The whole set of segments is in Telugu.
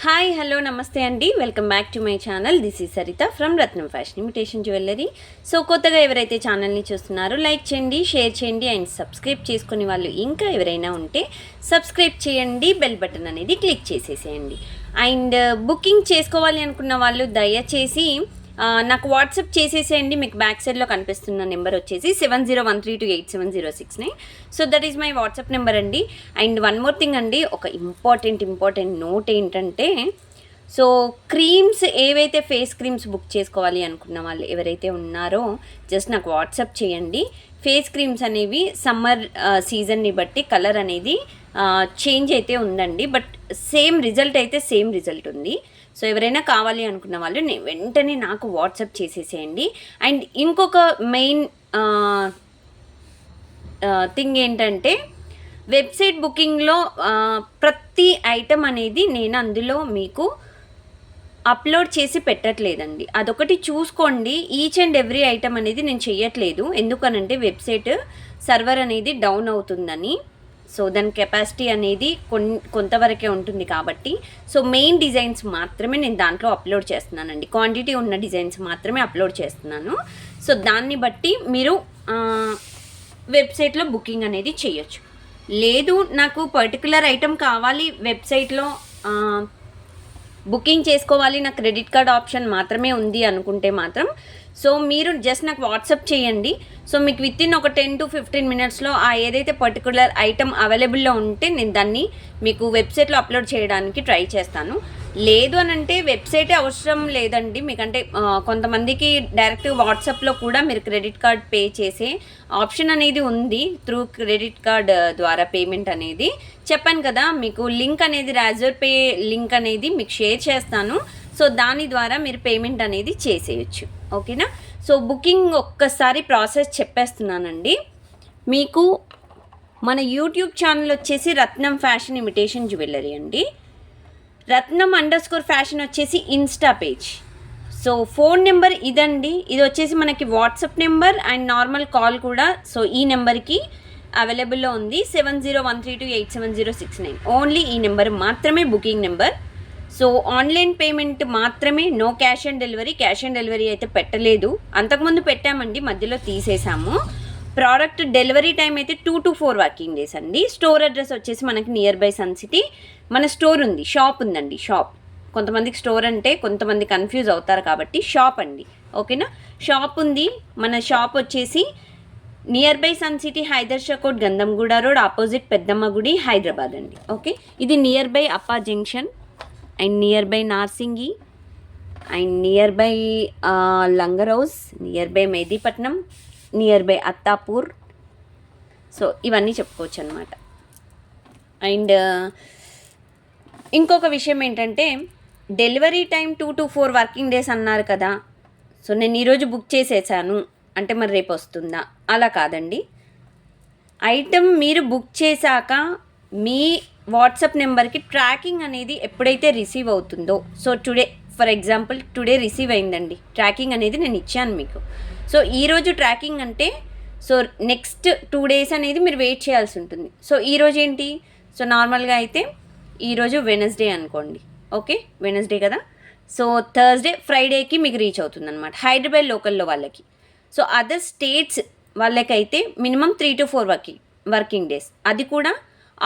హాయ్ హలో నమస్తే అండి, welcome back to my channel. This is Saritha from Ratnam fashion imitation jewellery. So కొత్తగా ఎవరైతే ఛానల్ని చూస్తున్నారో లైక్ చేయండి, షేర్ చేయండి అండ్ సబ్స్క్రైబ్ చేసుకునే వాళ్ళు ఇంకా ఎవరైనా ఉంటే సబ్స్క్రైబ్ చేయండి, బెల్ బటన్ అనేది క్లిక్ చేసేసేయండి. అండ్ బుకింగ్ చేసుకోవాలి అనుకున్న వాళ్ళు దయచేసి నాకు వాట్సాప్ చేసేసేయండి. మీకు బ్యాక్ సైడ్లో కనిపిస్తున్న నెంబర్ వచ్చేసి 7013287069. So that is my WhatsApp number అండి. అండ్ వన్ మోర్ థింగ్ అండి, ఒక ఇంపార్టెంట్ నోట్ ఏంటంటే, సో క్రీమ్స్ ఏవైతే ఫేస్ క్రీమ్స్ బుక్ చేసుకోవాలి అనుకున్న వాళ్ళు ఎవరైతే ఉన్నారో జస్ట్ నాకు వాట్సాప్ చేయండి. ఫేస్ క్రీమ్స్ అనేవి సమ్మర్ సీజన్ని బట్టి కలర్ అనేది చేంజ్ అయితే ఉందండి, బట్ సేమ్ రిజల్ట్ అయితే సేమ్ రిజల్ట్ ఉంది. సో ఎవరైనా కావాలి అనుకున్న వాళ్ళు వెంటనే నాకు వాట్సాప్ చేసేసేయండి. అండ్ ఇంకొక మెయిన్ థింగ్ ఏంటంటే, వెబ్సైట్ బుకింగ్లో ప్రతి ఐటమ్ అనేది నేను అందులో మీకు అప్లోడ్ చేసి పెట్టట్లేదండి. అదొకటి చూసుకోండి. ఈచ్ అండ్ ఎవ్రీ ఐటమ్ అనేది నేను చెయ్యట్లేదు. ఎందుకనంటే వెబ్సైట్ సర్వర్ అనేది డౌన్ అవుతుందని. సో దాని కెపాసిటీ అనేది కొంతవరకే ఉంటుంది కాబట్టి, సో మెయిన్ డిజైన్స్ మాత్రమే నేను దాంట్లో అప్లోడ్ చేస్తున్నానండి. క్వాంటిటీ ఉన్న డిజైన్స్ మాత్రమే అప్లోడ్ చేస్తున్నాను. సో దాన్ని బట్టి మీరు వెబ్సైట్లో బుకింగ్ అనేది చేయొచ్చు. లేదు నాకు పర్టికులర్ ఐటమ్ కావాలి, వెబ్సైట్లో బుకింగ్ చేసుకోవాలి, నాకు క్రెడిట్ కార్డ్ ఆప్షన్ మాత్రమే ఉంది అనుకుంటే మాత్రం సో మీరు జస్ట్ నాకు వాట్సాప్ చేయండి. సో మీకు వితిన్ ఒక 10 to 15 మినిట్స్లో ఆ ఏదైతే పర్టికులర్ ఐటమ్ అవైలబుల్లో ఉంటే నేను దాన్ని మీకు వెబ్సైట్లో అప్లోడ్ చేయడానికి ట్రై చేస్తాను. లేదు అని అంటే వెబ్సైటే అవసరం లేదండి మీకంటే, కొంతమందికి డైరెక్ట్ వాట్సాప్లో కూడా మీరు క్రెడిట్ కార్డ్ పే చేసే ఆప్షన్ అనేది ఉంది. త్రూ క్రెడిట్ కార్డ్ ద్వారా పేమెంట్ అనేది చెప్పాను కదా, మీకు లింక్ అనేది రాజర్ పే లింక్ అనేది మీకు షేర్ చేస్తాను. సో దాని ద్వారా మీరు పేమెంట్ అనేది చేసేయచ్చు. ఓకేనా? సో బుకింగ్ ఒక్కసారి ప్రాసెస్ చెప్పేస్తున్నానండి. మీకు మన యూట్యూబ్ ఛానల్ వచ్చేసి రత్నం ఫ్యాషన్ ఇమిటేషన్ జ్యువెలరీ అండి. రత్నం _ఫ్యాషన్ వచ్చేసి Insta page. So phone number ఇదండి. ఇది వచ్చేసి మనకి WhatsApp number and normal call కూడా సో ఈ నెంబర్కి అవైలబుల్లో ఉంది. 7013287069. ఓన్లీ ఈ నెంబర్ మాత్రమే booking number. So online payment మాత్రమే, no cash on delivery. Cash on delivery అయితే పెట్టలేదు. అంతకుముందు పెట్టామండి, మధ్యలో తీసేసాము. ప్రోడక్ట్ డెలివరీ టైం అయితే 2 to 4 వర్కింగ్ డేస్ అండి. స్టోర్ అడ్రస్ వచ్చేసి మనకి నియర్ బై సన్ సిటీ మన స్టోర్ ఉంది, షాప్ ఉందండి. షాప్ కొంతమందికి స్టోర్ అంటే కొంతమంది కన్ఫ్యూజ్ అవుతారు కాబట్టి షాప్ అండి. ఓకేనా? షాప్ ఉంది. మన షాప్ వచ్చేసి near by sun City, Hyder Kote, Gandhamguda road, opposite Peddamma గుడి, హైదరాబాద్ అండి. ఓకే, ఇది near by Appa junction and near by Narsingi and near by Langar Houz, near by Mehdipatnam, near by Attapur. So ఇవన్నీ చెప్పుకోవచ్చు అనమాట. అండ్ ఇంకొక విషయం ఏంటంటే, delivery time 2 to 4 working days అన్నారు కదా. సో నేను ఈరోజు బుక్ చేసేసాను అంటే మరి రేపు వస్తుందా? అలా కాదండి. ఐటమ్ మీరు బుక్ చేశాక మీ వాట్సాప్ నెంబర్కి ట్రాకింగ్ అనేది ఎప్పుడైతే రిసీవ్ అవుతుందో, so today for example today receive అయిందండి, ట్రాకింగ్ అనేది నేను ఇచ్చాను మీకు. సో ఈరోజు ట్రాకింగ్ అంటే సో నెక్స్ట్ 2 days అనేది మీరు వెయిట్ చేయాల్సి ఉంటుంది. సో ఈరోజు ఏంటి, సో నార్మల్గా అయితే ఈరోజు వెనస్డే అనుకోండి. ఓకే, వెనస్డే కదా. సో థర్స్డే, ఫ్రైడేకి మీకు రీచ్ అవుతుంది అనమాట, హైదరాబాద్ లోకల్లో వాళ్ళకి. సో అదర్ స్టేట్స్ వాళ్ళకైతే మినిమం 3 to 4 వర్కింగ్ డేస్, అది కూడా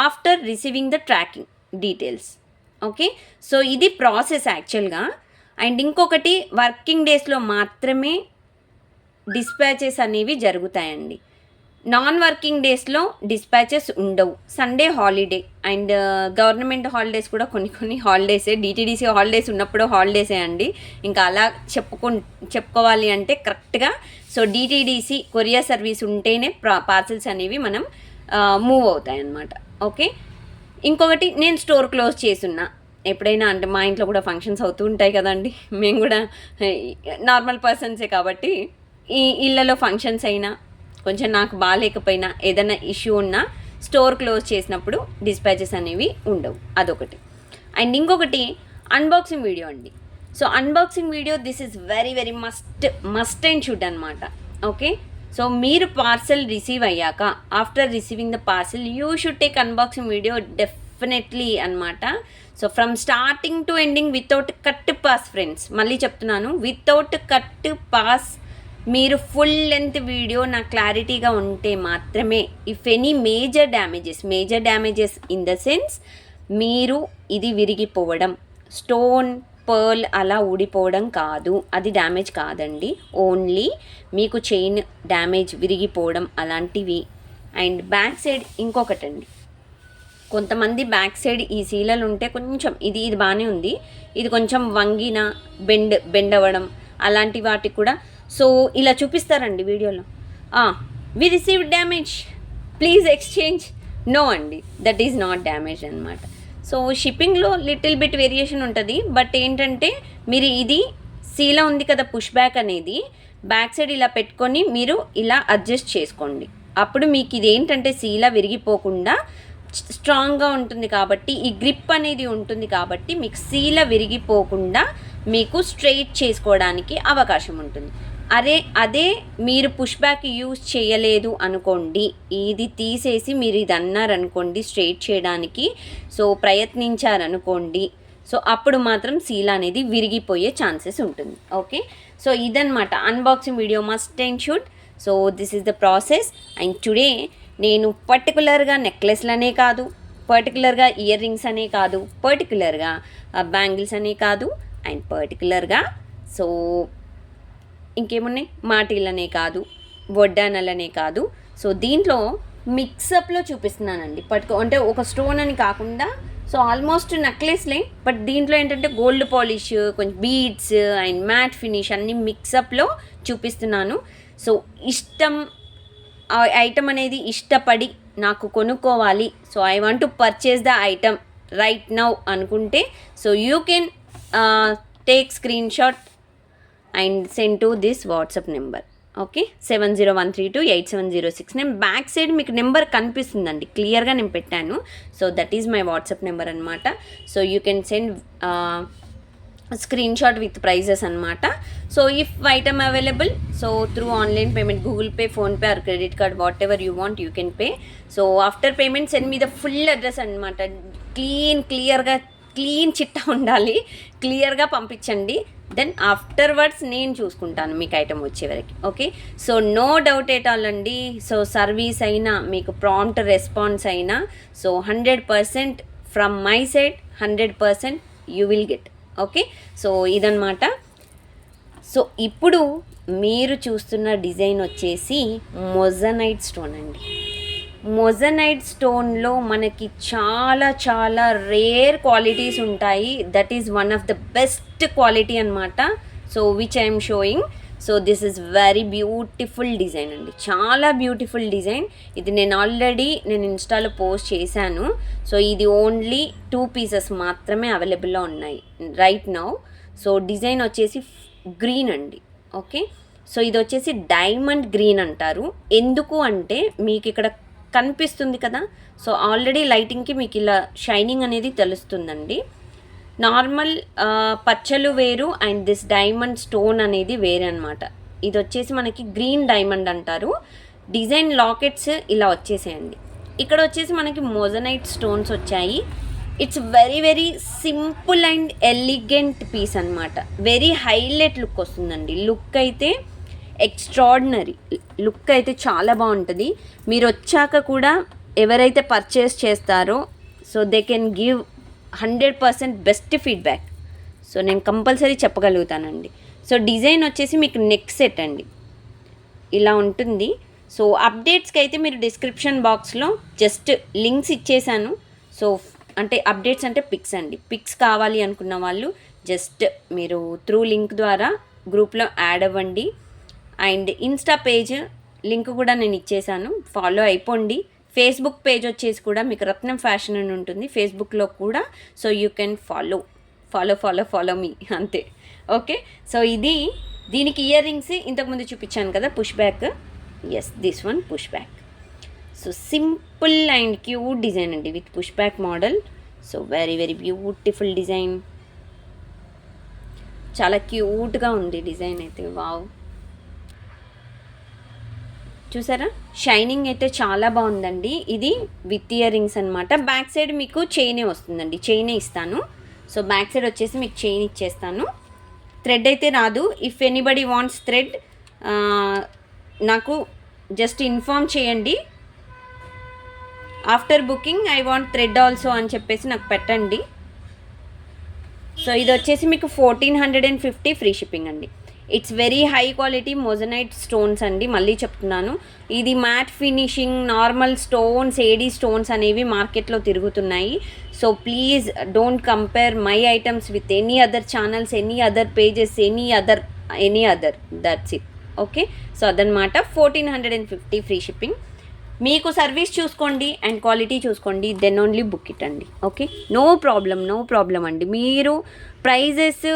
after receiving the tracking details. Okay, so ఇది ప్రాసెస్ యాక్చువల్గా. అండ్ ఇంకొకటి, వర్కింగ్ డేస్లో మాత్రమే డిస్పాచెస్ అనేవి జరుగుతాయండి. నాన్ వర్కింగ్ డేస్లో డిస్పాచెస్ ఉండవు. Sunday holiday and government holidays కూడా కొన్ని హాలిడేసే. డిటీడీసీ హాలిడేస్ ఉన్నప్పుడు హాలిడేసే అండి. ఇంకా అలా చెప్పుకోవాలి అంటే కరెక్ట్గా సో డిటీడీసీ కొరియర్ సర్వీస్ ఉంటేనే పార్సల్స్ అనేవి మనం మూవ్ అవుతాయి అన్నమాట. ఓకే, ఇంకొకటి, నేను స్టోర్ క్లోజ్ చేసున్నా ఎప్పుడైనా, అంటే మా ఇంట్లో కూడా ఫంక్షన్స్ అవుతూ ఉంటాయి కదండి. మేము కూడా నార్మల్ పర్సన్సే కాబట్టి ఈ ఇళ్ళలో ఫంక్షన్స్ అయినా కొంచెం నాకు బాగాలేకపోయినా ఏదైనా ఇష్యూ ఉన్నా స్టోర్ క్లోజ్ చేసినప్పుడు డిస్పాచెస్ అనేవి ఉండవు. అదొకటి. అండ్ ఇంకొకటి, అన్బాక్సింగ్ వీడియో అండి. So unboxing video this is very must and should అనమాట. ఓకే, సో మీరు పార్సల్ రిసీవ్ అయ్యాక after receiving the parcel you should take unboxing video definitely అనమాట. So from starting to ending without cut pass friends, మళ్ళీ చెప్తున్నాను, వితౌట్ కట్ పాస్ మీరు ఫుల్ లెంత్ వీడియో నాకు క్లారిటీగా ఉంటే మాత్రమే. If any major damages in the sense మీరు ఇది విరిగిపోవడం, స్టోన్ పర్ల్ అలా ఊడిపోవడం కాదు, అది డ్యామేజ్ కాదండి. ఓన్లీ మీకు చైన్ డ్యామేజ్, విరిగిపోవడం అలాంటివి. అండ్ బ్యాక్ సైడ్ ఇంకొకటండి, కొంతమంది బ్యాక్ సైడ్ ఈ సీలలు ఉంటే కొంచెం ఇది బాగానే ఉంది, ఇది కొంచెం వంగిన బెండ్ అవ్వడం అలాంటి వాటికి కూడా సో ఇలా చూపిస్తారండి వీడియోలో, we receive damage, please exchange. No అండి, దట్ ఈజ్ నాట్ డ్యామేజ్ అనమాట. సో షిప్పింగ్లో లిటిల్ బిట్ వేరియేషన్ ఉంటుంది, బట్ ఏంటంటే మీరు ఇది సీలా ఉంది కదా పుష్ బ్యాక్ అనేది, బ్యాక్ సైడ్ ఇలా పెట్టుకొని మీరు ఇలా అడ్జస్ట్ చేసుకోండి. అప్పుడు మీకు ఇది ఏంటంటే సీలా విరిగిపోకుండా స్ట్రాంగ్గా ఉంటుంది కాబట్టి, ఈ గ్రిప్ అనేది ఉంటుంది కాబట్టి మీకు సీల విరిగిపోకుండా మీకు స్ట్రెయిట్ చేసుకోవడానికి అవకాశం ఉంటుంది. అదే మీరు పుష్ బ్యాక్ యూజ్ చేయలేదు అనుకోండి, ఇది తీసేసి మీరు ఇది అన్నారనుకోండి స్ట్రెయిట్ చేయడానికి, సో ప్రయత్నించారనుకోండి, సో అప్పుడు మాత్రం సీల్ అనేది విరిగిపోయే ఛాన్సెస్ ఉంటుంది. ఓకే, సో ఇదన్నమాట unboxing video, must and should. So this is the process. And today నేను పర్టికులర్గా నెక్లెస్లనే కాదు, పర్టికులర్గా ఇయర్ రింగ్స్ అనే కాదు, పర్టికులర్గా బ్యాంగిల్స్ అనే కాదు, అండ్ పర్టికులర్గా సో ఇంకేమున్నాయి మాటీలనే కాదు, వడ్డానలనే కాదు, సో దీంట్లో మిక్సప్లో చూపిస్తున్నానండి. అంటే ఒక స్టోన్ అని కాకుండా సో ఆల్మోస్ట్ నెక్లెస్లే, బట్ దీంట్లో ఏంటంటే గోల్డ్ పాలిష్, కొంచెం బీడ్స్ అండ్ మ్యాట్ ఫినిష్ అన్నీ మిక్సప్లో చూపిస్తున్నాను. సో ఐటమ్ అనేది ఇష్టపడి నాకు కొనుక్కోవాలి, so I want to purchase the item right now అనుకుంటే, so you can take screenshot and send to this WhatsApp number. Okay, 7013287069. నేను బ్యాక్ సైడ్ మీకు నెంబర్ కనిపిస్తుందండి, క్లియర్గా నేను పెట్టాను. So that is my WhatsApp number అనమాట. So you can send screenshot with prices అనమాట. So if item available, so through online payment, Google Pay, PhonePe or credit card, whatever you want you can pay. So after payment send me the full address అనమాట. క్లీన్ చిట్టా ఉండాలి, క్లియర్గా పంపించండి. దెన్ ఆఫ్టర్వర్డ్స్ నేను చూసుకుంటాను మీకు ఐటమ్ వచ్చేవరకు. Okay, so no doubt at all అండి. సో సర్వీస్ అయినా మీకు ప్రాంప్ట్ రెస్పాన్స్ అయినా so 100% from my side 100% you will get. Okay, so ఇదన్నమాట. సో ఇప్పుడు మీరు చూస్తున్న డిజైన్ వచ్చేసి మొజనైట్ స్టోన్ అండి. మొజనైట్ స్టోన్లో మనకి చాలా రేర్ క్వాలిటీస్ ఉంటాయి. That is one of the best quality అనమాట. So which I'm showing. So this is very beautiful design అండి, చాలా బ్యూటిఫుల్ డిజైన్. ఇది నేను ఆల్రెడీ ఇన్స్టాలో పోస్ట్ చేశాను. సో ఇది ఓన్లీ 2 పీసెస్ మాత్రమే అవైలబుల్లో ఉన్నాయి రైట్ నౌ. సో డిజైన్ వచ్చేసి గ్రీన్ అండి. ఓకే, సో ఇది వచ్చేసి డైమండ్ గ్రీన్ అంటారు. ఎందుకు అంటే మీకు ఇక్కడ కనిపిస్తుంది కదా, సో ఆల్రెడీ లైటింగ్కి మీకు ఇలా షైనింగ్ అనేది తెలుస్తుందండి. నార్మల్ పచ్చలు వేరు అండ్ దిస్ డైమండ్ స్టోన్ అనేది వేరే అనమాట. ఇది వచ్చేసి మనకి గ్రీన్ డైమండ్ అంటారు. డిజైన్ లాకెట్స్ ఇలా వచ్చేసాయండి. ఇక్కడ వచ్చేసి మనకి మొజనైట్ స్టోన్స్ వచ్చాయి. It's very simple and elegant piece అనమాట. వెరీ హైలైట్ లుక్ వస్తుందండి. లుక్ అయితే ఎక్స్ట్రాడినరీ లుక్ అయితే చాలా బాగుంటుంది. మీరు వచ్చాక కూడా ఎవరైతే పర్చేస్ చేస్తారో so they can give 100% best feedback. So నేను కంపల్సరీ చెప్పగలుగుతానండి. సో డిజైన్ వచ్చేసి మీకు నెక్ సెట్ అండి, ఇలా ఉంటుంది. సో అప్డేట్స్కి అయితే మీరు డిస్క్రిప్షన్ బాక్స్లో జస్ట్ లింక్స్ ఇచ్చేసాను. సో అంటే అప్డేట్స్ అంటే పిక్స్ అండి. పిక్స్ కావాలి అనుకున్న వాళ్ళు జస్ట్ మీరు త్రూ లింక్ ద్వారా గ్రూప్లో యాడ్ అవ్వండి. అండ్ ఇన్స్టా పేజ్ లింక్ కూడా నేను ఇచ్చేసాను, ఫాలో అయిపోండి. ఫేస్బుక్ పేజ్ వచ్చేసి కూడా మీకు రత్నం ఫ్యాషన్ అని ఉంటుంది ఫేస్బుక్లో కూడా. So you can follow me అంతే. ఓకే, సో దీనికి ఇయర్ రింగ్స్ ఇంతకుముందు చూపించాను కదా push back. Yes, this one push back. So simple and cute design అండి with push back model. So very beautiful design, చాలా క్యూట్గా ఉంది డిజైన్ అయితే. వావ్, చూసారా, షైనింగ్ అయితే చాలా బాగుందండి. ఇది విత్ ఇయర్ రింగ్స్ అనమాట. బ్యాక్ సైడ్ మీకు చైనే వస్తుందండి, చైనే ఇస్తాను. సో బ్యాక్ సైడ్ వచ్చేసి మీకు చైన్ ఇచ్చేస్తాను. థ్రెడ్ అయితే రాదు. ఇఫ్ ఎనీబడి వాంట్స్ థ్రెడ్ నాకు జస్ట్ ఇన్ఫామ్ చేయండి. After booking I want thread also అని చెప్పేసి నాకు పెట్టండి. సో ఇది వచ్చేసి మీకు 1450 ఫ్రీ షిప్పింగ్ అండి. It's very high quality moissanite stones అండి. మళ్ళీ చెప్తున్నాను, ఇది matte finishing normal stones, AD stones అనేవి మార్కెట్లో తిరుగుతున్నాయి. So please don't compare my items with any other channels, any other pages, any other that's it. Okay, so అదనమాట. 1450 ఫ్రీ షిప్పింగ్. మీకు సర్వీస్ చూసుకోండి అండ్ క్వాలిటీ చూసుకోండి, దెన్ ఓన్లీ బుక్ ఇట్ అండి. ఓకే, నో ప్రాబ్లం అండి. మీరు ప్రైజెస్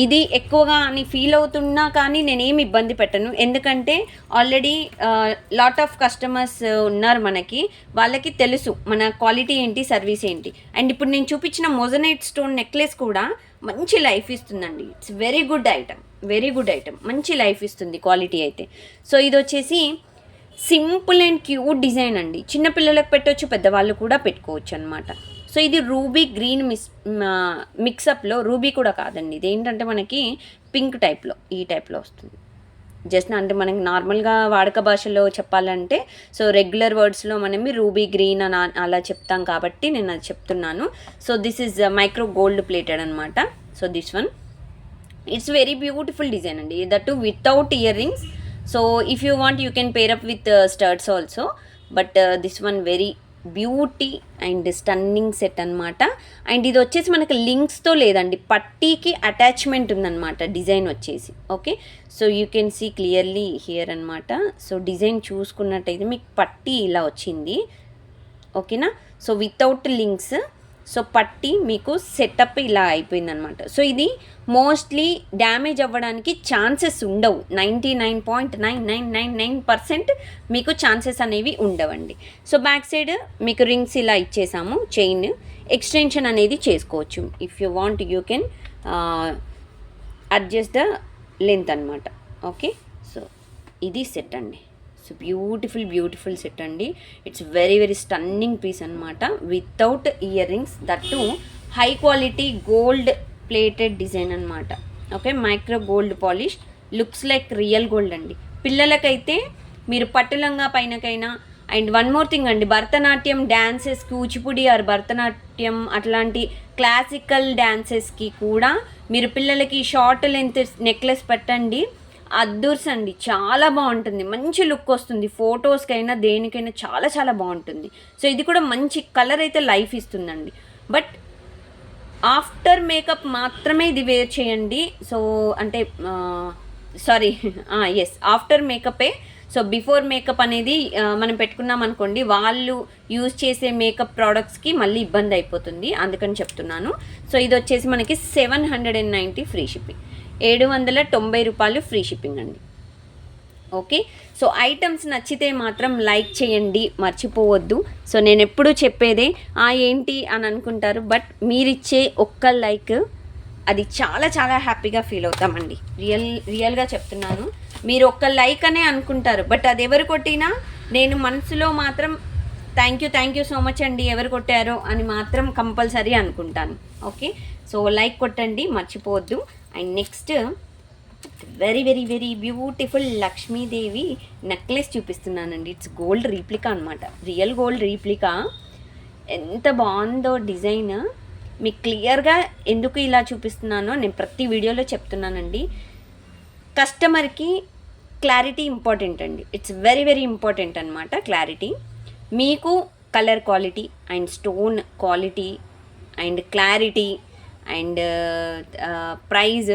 ఇది ఎక్కువగా అని ఫీల్ అవుతున్నా కానీ నేనేమి ఇబ్బంది పెట్టను. ఎందుకంటే ఆల్రెడీ లాట్ ఆఫ్ కస్టమర్స్ ఉన్నారు మనకి, వాళ్ళకి తెలుసు మన క్వాలిటీ ఏంటి, సర్వీస్ ఏంటి. అండ్ ఇప్పుడు నేను చూపించిన మోజనైట్ స్టోన్ నెక్లెస్ కూడా మంచి లైఫ్ ఇస్తుందండి. ఇట్స్ వెరీ గుడ్ ఐటమ్, మంచి లైఫ్ ఇస్తుంది క్వాలిటీ అయితే. సో ఇది వచ్చేసి సింపుల్ అండ్ క్యూట్ డిజైన్ అండి. చిన్నపిల్లలకు పెట్టవచ్చు, పెద్దవాళ్ళు కూడా పెట్టుకోవచ్చు అనమాట. సో ఇది రూబీ గ్రీన్ మిక్సప్లో, రూబీ కూడా కాదండి, ఇది ఏంటంటే మనకి పింక్ టైప్లో, ఈ టైప్లో వస్తుంది. జస్ట్ అంటే మనకి నార్మల్గా వాడక భాషలో చెప్పాలంటే, సో రెగ్యులర్ వర్డ్స్లో మనం రూబీ గ్రీన్ అని అలా చెప్తాం కాబట్టి నేను అది చెప్తున్నాను. So this is micro gold plated అనమాట. So this one it's very beautiful design అండి, that without earrings. So if you want you can pair up with studs also, but this one very beauty and stunning set అనమాట. అండ్ ఇది వచ్చేసి మనకి లింక్స్తో లేదండి, పట్టీకి అటాచ్మెంట్ ఉందన్నమాట డిజైన్ వచ్చేసి. Okay, so you can see clearly here అనమాట. సో డిజైన్ చూసుకున్నట్టయితే మీకు పట్టీ ఇలా వచ్చింది. ఓకేనా, సో వితౌట్ లింక్స్. సో పట్టి మీకు సెటప్ ఇలా అయిపోయిందనమాట. సో ఇది మోస్ట్లీ డ్యామేజ్ అవ్వడానికి ఛాన్సెస్ ఉండవు. 99.9999% మీకు ఛాన్సెస్ అనేవి ఉండవండి. సో బ్యాక్ సైడ్ మీకు రింగ్స్ ఇలా ఇచ్చేసాము, చైన్ ఎక్స్టెన్షన్ అనేది చేసుకోవచ్చు. If you want you can adjust the length అనమాట. ఓకే, సో ఇది సెట్ అండి. సో బ్యూటిఫుల్ సెట్ అండి. ఇట్స్ వెరీ స్టన్నింగ్ పీస్ అనమాట, without earrings, that too high quality gold plated design అనమాట. Okay, micro gold polish, looks like real gold అండి. పిల్లలకైతే మీరు పట్టులంగా పైనకైనా. అండ్ వన్ మోర్ థింగ్ అండి, భరతనాట్యం డ్యాన్సెస్, కూచిపూడి ఆర్ భరతనాట్యం అట్లాంటి క్లాసికల్ డ్యాన్సెస్కి కూడా మీరు పిల్లలకి షార్ట్ లెంత్ నెక్లెస్ పెట్టండి, అద్దూర్స్ అండి, చాలా బాగుంటుంది, మంచి లుక్ వస్తుంది. ఫొటోస్కైనా దేనికైనా చాలా బాగుంటుంది. సో ఇది కూడా మంచి కలర్ అయితే లైఫ్ ఇస్తుందండి. బట్ ఆఫ్టర్ మేకప్ మాత్రమే ఇది వేర్ చేయండి. సో అంటే ఎస్, ఆఫ్టర్ మేకపే. సో బిఫోర్ మేకప్ అనేది మనం పెట్టుకున్నాం అనుకోండి, వాళ్ళు యూజ్ చేసే మేకప్ ప్రోడక్ట్స్కి మళ్ళీ ఇబ్బంది అయిపోతుంది, అందుకని చెప్తున్నాను. సో ఇది వచ్చేసి మనకి 790 ఫ్రీ షిప్పింగ్, 790 రూపాయలు ఫ్రీ షిప్పింగ్ అండి. ఓకే, సో ఐటమ్స్ నచ్చితే మాత్రం లైక్ చేయండి, మర్చిపోవద్దు. సో నేను ఎప్పుడూ చెప్పేదే ఏంటి అని అనుకుంటారు, బట్ మీరిచ్చే ఒక్క లైక్ అది చాలా హ్యాపీగా ఫీల్ అవుతామండి. రియల్గా చెప్తున్నాను. మీరు ఒక్క లైక్ అనే అనుకుంటారు, బట్ అది ఎవరు కొట్టినా నేను మనసులో మాత్రం థ్యాంక్ యూ సో మచ్ అండి ఎవరు కొట్టారో అని మాత్రం కంపల్సరీ అనుకుంటాను. ఓకే, సో లైక్ కొట్టండి, మర్చిపోవద్దు. And next very beautiful Lakshmidevi necklace చూపిస్తున్నానండి. ఇట్స్ గోల్డ్ రీప్లికా అనమాట, రియల్ గోల్డ్ రీప్లికా. ఎంత బాగుందో డిజైన్. మీకు క్లియర్గా ఎందుకు ఇలా చూపిస్తున్నానో నేను ప్రతి వీడియోలో చెప్తున్నానండి. కస్టమర్కి క్లారిటీ ఇంపార్టెంట్ అండి. ఇట్స్ వెరీ ఇంపార్టెంట్ అనమాట క్లారిటీ. మీకు colour quality and stone quality and clarity and price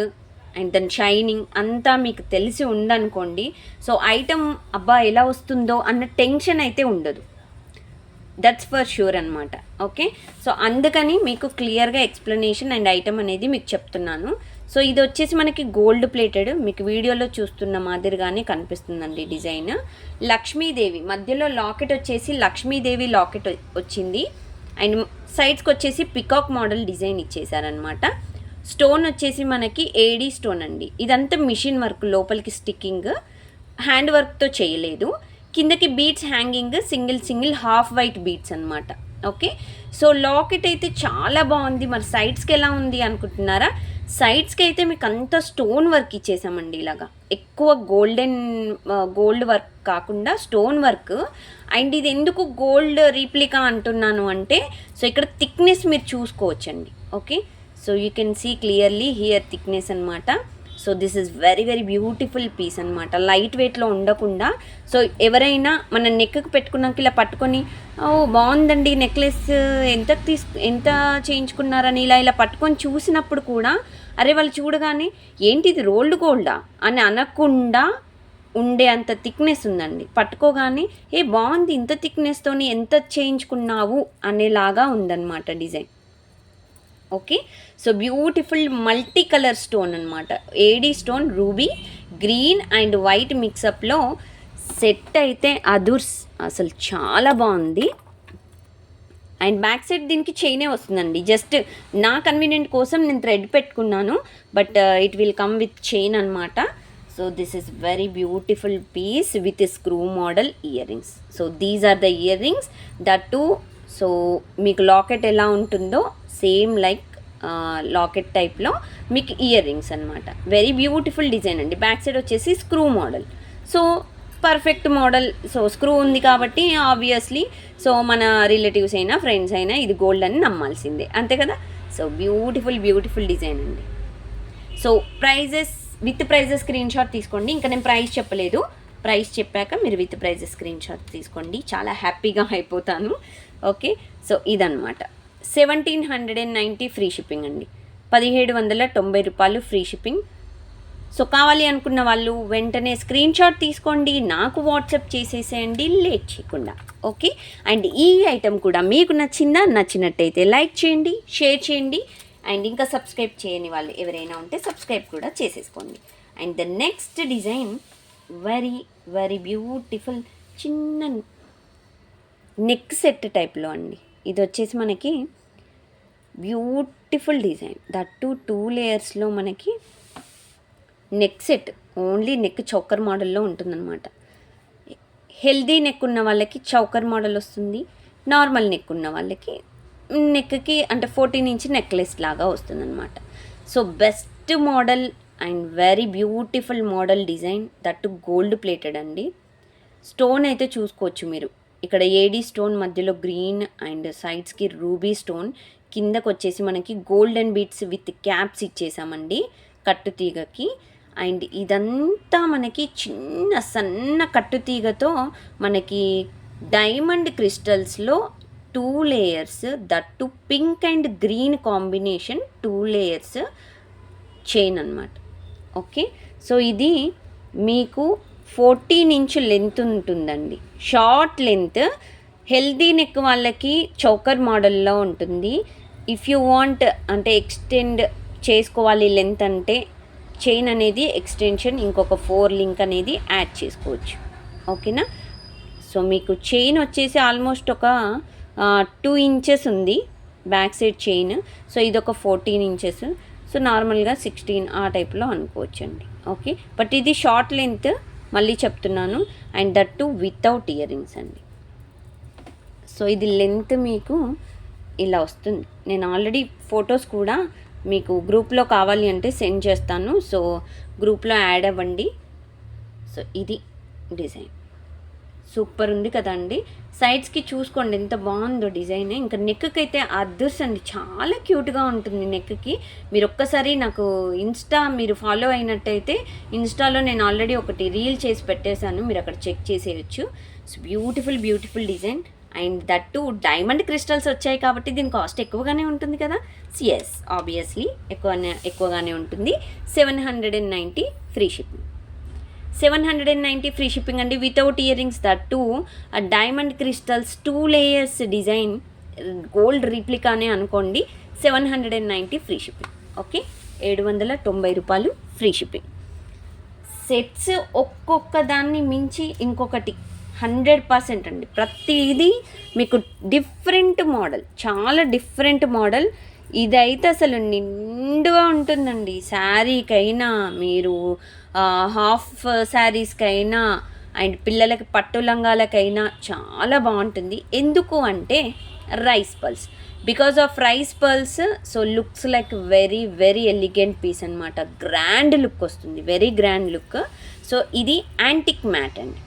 and దాని షైనింగ్ అంతా మీకు తెలిసి ఉందనుకోండి, సో ఐటమ్ అబ్బా ఎలా వస్తుందో అన్న టెన్షన్ అయితే ఉండదు. దట్స్ ఫర్ ష్యూర్ అనమాట. ఓకే, సో అందుకని మీకు క్లియర్గా ఎక్స్ప్లెనేషన్ అండ్ ఐటమ్ అనేది మీకు చెప్తున్నాను. సో ఇది వచ్చేసి మనకి గోల్డ్ ప్లేటెడ్, మీకు వీడియోలో చూస్తున్న మాదిరిగానే కనిపిస్తుందండి డిజైన్. లక్ష్మీదేవి మధ్యలో లాకెట్ వచ్చేసి లక్ష్మీదేవి లాకెట్ వచ్చింది. అండ్ సైడ్స్కి వచ్చేసి పికాక్ మోడల్ డిజైన్ ఇచ్చేసారనమాట. స్టోన్ వచ్చేసి మనకి ఏడీ స్టోన్ అండి. ఇదంతా మిషన్ వర్క్, లోపలికి స్టిక్కింగ్, హ్యాండ్ వర్క్తో చేయలేదు. కిందకి beads hanging single half white beads అనమాట. ఓకే, సో లాకెట్ అయితే చాలా బాగుంది. మరి సైడ్స్కి ఎలా ఉంది అనుకుంటున్నారా? సైడ్స్కి అయితే మీకు అంతా స్టోన్ వర్క్ ఇచ్చేసామండి. ఇలాగా ఎక్కువ గోల్డ్ వర్క్ కాకుండా స్టోన్ వర్క్. అండ్ ఇది ఎందుకు గోల్డ్ రీప్లికా అంటున్నాను అంటే, సో ఇక్కడ థిక్నెస్ మీరు చూసుకోవచ్చండి. Okay, so you can see clearly here thickness అనమాట. So this is very beautiful piece అనమాట. లైట్ వెయిట్లో ఉండకుండా, సో ఎవరైనా మన నెక్కి పెట్టుకున్నాక ఇలా పట్టుకొని ఓ బాగుందండి నెక్లెస్ ఎంత చేయించుకున్నారని ఇలా పట్టుకొని చూసినప్పుడు కూడా అరే వాళ్ళు చూడగానే ఏంటి ఇది రోల్డ్ గోల్డా అని అనకుండా ఉండే అంత థిక్నెస్ ఉందండి. పట్టుకోగానే ఏ బాగుంది, ఇంత థిక్నెస్తోని ఎంత చేయించుకున్నావు అనేలాగా ఉందన్నమాట డిజైన్. Okay, so beautiful multi colour stone అనమాట. AD stone, ruby, green and white మిక్సప్లో సెట్ అయితే అసలు చాలా బాగుంది. అండ్ బ్యాక్ సైడ్ దీనికి చైనే వస్తుందండి. జస్ట్ నా కన్వీనియంట్ కోసం నేను థ్రెడ్ పెట్టుకున్నాను, but it will come with chain అనమాట. So this is very beautiful piece with screw model earrings. So these are the earrings that too. So మీకు లాకెట్ ఎలా ఉంటుందో సేమ్ లైక్ లాకెట్ టైప్లో మీకు ఇయర్ రింగ్స్ అనమాట. వెరీ బ్యూటిఫుల్ డిజైన్ అండి. బ్యాక్ సైడ్ వచ్చేసి screw model. So perfect model. So screw ఉంది కాబట్టి ఆబ్వియస్లీ సో మన రిలేటివ్స్ అయినా ఫ్రెండ్స్ అయినా ఇది గోల్డ్ అని నమ్మాల్సిందే, అంతే కదా. సో బ్యూటిఫుల్ డిజైన్ అండి. So with prices screenshot తీసుకోండి. ఇంకా నేను ప్రైస్ చెప్పలేదు, ప్రైస్ చెప్పాక మీరు విత్ ప్రైజెస్ స్క్రీన్ షాట్ తీసుకోండి, చాలా హ్యాపీగా అయిపోతాను. ఓకే, సో ఇదనమాట. 1790 ఫ్రీ షిప్పింగ్ అండి. 1790 రూపాయలు ఫ్రీ షిప్పింగ్. సో కావాలి అనుకున్న వాళ్ళు వెంటనే స్క్రీన్ షాట్ తీసుకోండి, నాకు వాట్సాప్ చేసేసేయండి లేట్ చేయకుండా. ఓకే, అండ్ ఈ ఐటెం కూడా మీకు నచ్చినట్టయితే లైక్ చేయండి, షేర్ చేయండి. అండ్ ఇంకా సబ్స్క్రైబ్ చేయని వాళ్ళు ఎవరైనా ఉంటే సబ్స్క్రైబ్ కూడా చేసేసుకోండి. And the next design very beautiful చిన్న నెక్ సెట్ టైప్లో అండి. ఇది వచ్చేసి మనకి బ్యూటిఫుల్ డిజైన్, దట్ 2 లేయర్స్లో మనకి neck set. Only neck choker మోడల్లో ఉంటుందన్నమాట. హెల్దీ నెక్ ఉన్న వాళ్ళకి చౌకర్ మోడల్ వస్తుంది, నార్మల్ నెక్ ఉన్న వాళ్ళకి నెక్కి అంటే 14 ఇంచ్ నెక్లెస్ లాగా వస్తుందన్నమాట. So best model and very beautiful model design, that gold plated అండి. స్టోన్ అయితే చూసుకోవచ్చు మీరు. ఇక్కడ ఏడీ స్టోన్, మధ్యలో గ్రీన్ అండ్ సైడ్స్కి రూబీ స్టోన్, కిందకు వచ్చేసి మనకి గోల్డెన్ బీట్స్ విత్ క్యాప్స్ ఇచ్చేసామండి కట్టుతీగకి. అండ్ ఇదంతా మనకి చిన్న సన్న కట్టుతీగతో మనకి డైమండ్ క్రిస్టల్స్లో 2 layers, that too pink and green combination 2 layers chain అనమాట. ఓకే, సో ఇది మీకు 14 ఇంచ్ లెంత్ ఉంటుందండి, షార్ట్ లెంత్. హెల్దీ నెక్ వాళ్ళకి చౌకర్ మోడల్లో ఉంటుంది. ఇఫ్ యూ వాంట్ అంటే ఎక్స్టెండ్ చేసుకోవాలి లెంత్ అంటే చైన్ అనేది ఎక్స్టెన్షన్ ఇంకొక 4 లింక్ అనేది యాడ్ చేసుకోవచ్చు. ఓకేనా. సో మీకు చైన్ వచ్చేసి ఆల్మోస్ట్ ఒక 2 ఇంచెస్ ఉంది బ్యాక్ సైడ్ చైన్. సో ఇదొక 14 ఇంచెస్. సో నార్మల్గా 16 ఆ టైప్లో అనుకోవచ్చండి. ఓకే, బట్ ఇది షార్ట్ లెంత్ మళ్ళీ చెప్తున్నాను. And that to without ear rings అండి. సో ఇది లెంత్ మీకు ఇలా వస్తుంది. నేను ఆల్రెడీ ఫొటోస్ కూడా మీకు గ్రూప్లో కావాలి అంటే సెండ్ చేస్తాను. సో గ్రూప్లో యాడ్ అవ్వండి. సో ఇది డిజైన్ సూపర్ ఉంది కదండి. సైడ్స్కి చూసుకోండి ఎంత బాగుందో డిజైన్. ఇంకా నెక్కి అయితే అండి, చాలా క్యూట్గా ఉంటుంది నెక్కి. మీరు ఒక్కసారి నాకు ఇన్స్టా మీరు ఫాలో అయినట్టయితే ఇన్స్టాలో నేను ఆల్రెడీ ఒకటి రీల్ చేసి పెట్టేశాను, మీరు అక్కడ చెక్ చేసేయచ్చు. So beautiful design. And that too diamond crystals వచ్చాయి కాబట్టి దీని కాస్ట్ ఎక్కువగానే ఉంటుంది కదా. ఎస్, ఆబ్వియస్లీ ఎక్కువగానే ఉంటుంది. 790 ఫ్రీ షిప్పింగ్. 790 ఫ్రీ షిప్పింగ్ అండి without earrings. That too diamond crystals 2 layers design, gold రీప్లికానే అనుకోండి. 790 ఫ్రీ షిప్పింగ్. ఓకే, 790 రూపాయలు ఫ్రీ షిప్పింగ్. సెట్స్ ఒక్కొక్క దాన్ని మించి ఇంకొకటి 100% అండి. ప్రతిదీ మీకు డిఫరెంట్ మోడల్, చాలా డిఫరెంట్ మోడల్. ఇదైతే అసలు నిండుగా ఉంటుందండి. శారీకైనా మీరు హాఫ్ శారీస్కైనా అండ్ పిల్లలకి పట్టు లంగాలకైనా చాలా బాగుంటుంది. ఎందుకు అంటే rice pearls, because of rice pearls. So looks like very very elegant piece అనమాట. గ్రాండ్ లుక్ వస్తుంది, వెరీ గ్రాండ్ లుక్. సో ఇది యాంటిక్ మ్యాట్ అండి.